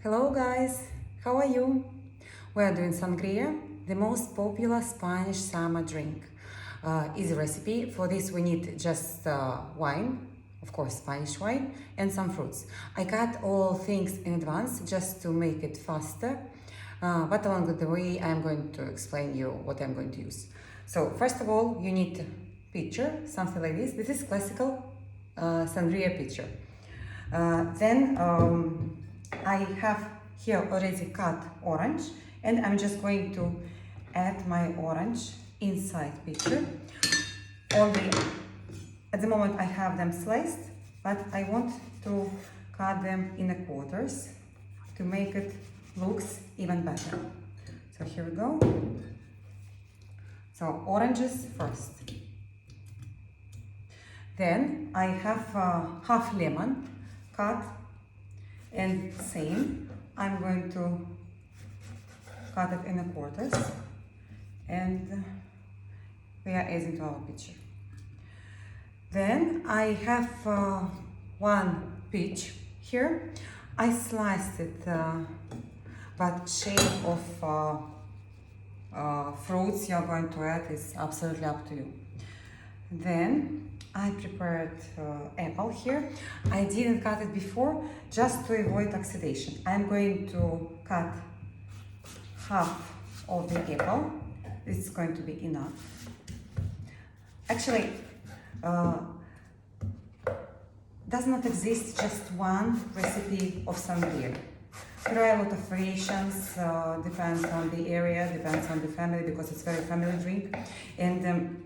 Hello guys, how are you? We are doing sangria, the most popular Spanish summer drink. Easy recipe. For this we need just wine, of course Spanish wine, and some fruits. I cut all things in advance just to make it faster, but along the way I'm going to explain you what I'm going to use. So first of all you need pitcher, something like this. This is classical sangria pitcher. Then I have here already cut orange, and I'm just going to add my orange inside pitcher. Only at the moment I have them sliced, but I want to cut them in quarters to make it looks even better. So here we go. So oranges first. Then I have half lemon cut, and same, I'm going to cut it in quarters, and we are adding to our pitcher. Then I have one peach here. I sliced it, but shape of fruits you're going to add is absolutely up to you. Then I prepared apple here. I didn't cut it before just to avoid oxidation. I'm going to cut half of the apple. This is going to be enough. Actually, does not exist just one recipe of sangria. There are a lot of variations, depends on the area, depends on the family, because it's very family drink. And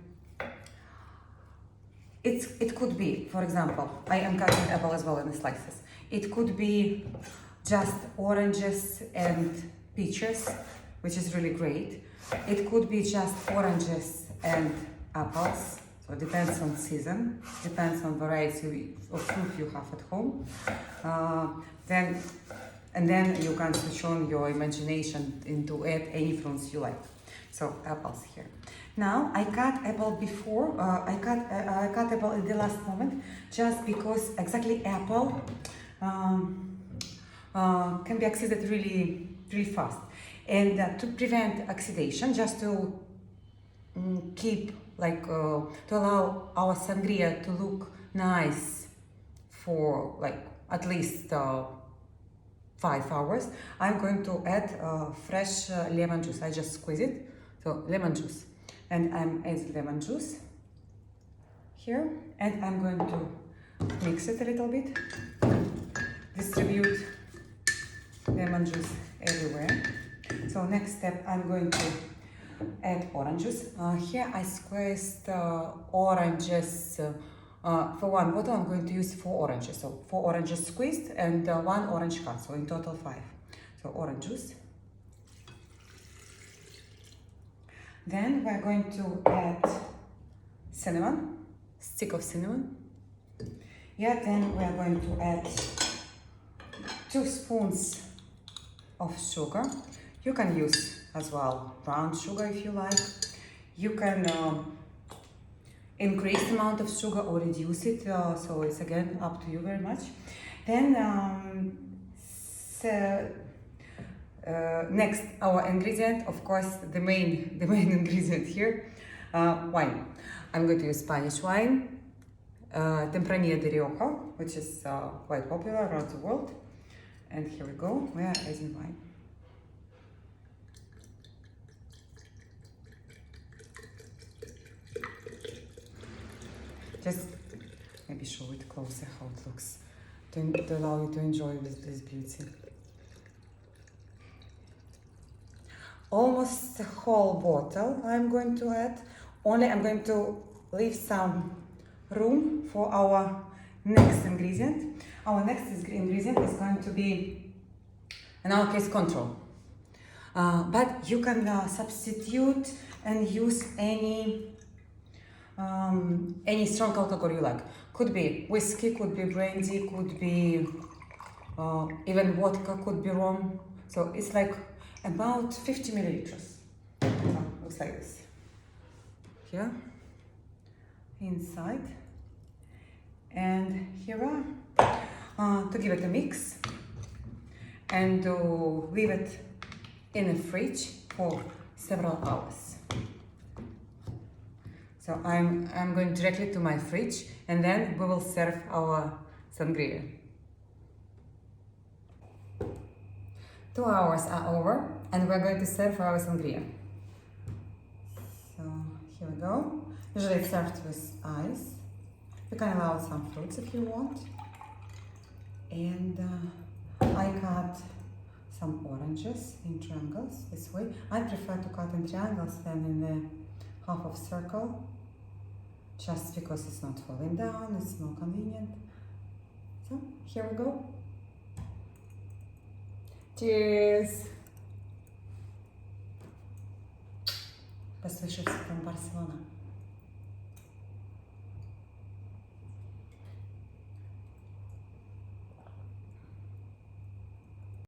it could be, for example, I am cutting apple as well in the slices. It could be just oranges and peaches, which is really great. It could be just oranges and apples. So it depends on season, depends on variety of fruit you have at home. Then you can switch on your imagination into add any fruits you like. So apples here. Now I cut apple before. I cut apple in the last moment, just because exactly apple can be oxidized really fast, and to prevent oxidation, just to keep to allow our sangria to look nice for at least 5 hours, I'm going to add fresh lemon juice. I just squeeze it, so lemon juice, and I'm adding lemon juice here, and I'm going to mix it a little bit, distribute lemon juice everywhere. So next step, I'm going to add orange juice. Here I squeezed oranges. For one bottle, I'm going to use 4 oranges. So 4 oranges squeezed and 1 orange cut. So in total 5. So orange juice. Then we're going to add cinnamon, stick of cinnamon. Yeah. Then we're going to add 2 spoons of sugar. You can use as well brown sugar if you like. You can increase the amount of sugar or reduce it, so it's again up to you very much. Then next, our ingredient, of course, the main ingredient here, wine. I'm going to use Spanish wine, Tempranillo de Rioja, which is quite popular around the world. And here we go, we are adding wine. Just maybe show it closer how it looks, to allow you to enjoy this beauty. Almost the whole bottle I'm going to add. Only I'm going to leave some room for our next ingredient. Our next ingredient is going to be, in our case, Cointreau. But you can substitute and use any strong alcohol you like. Could be whiskey, could be brandy, could be even vodka, could be rum. So it's like about 50 milliliters. So looks like this. Here, inside, and here are to give it a mix. and to leave it in the fridge for several hours. So I'm going directly to my fridge, and then we will serve our sangria. 2 hours are over, and we're going to serve our sangria. So here we go. Usually it's served with ice. You can allow some fruits if you want. And I cut some oranges in triangles this way. I prefer to cut in triangles than in a half of circle, just because it's not falling down, it's more convenient. So here we go. Cheers! Best wishes from Barcelona.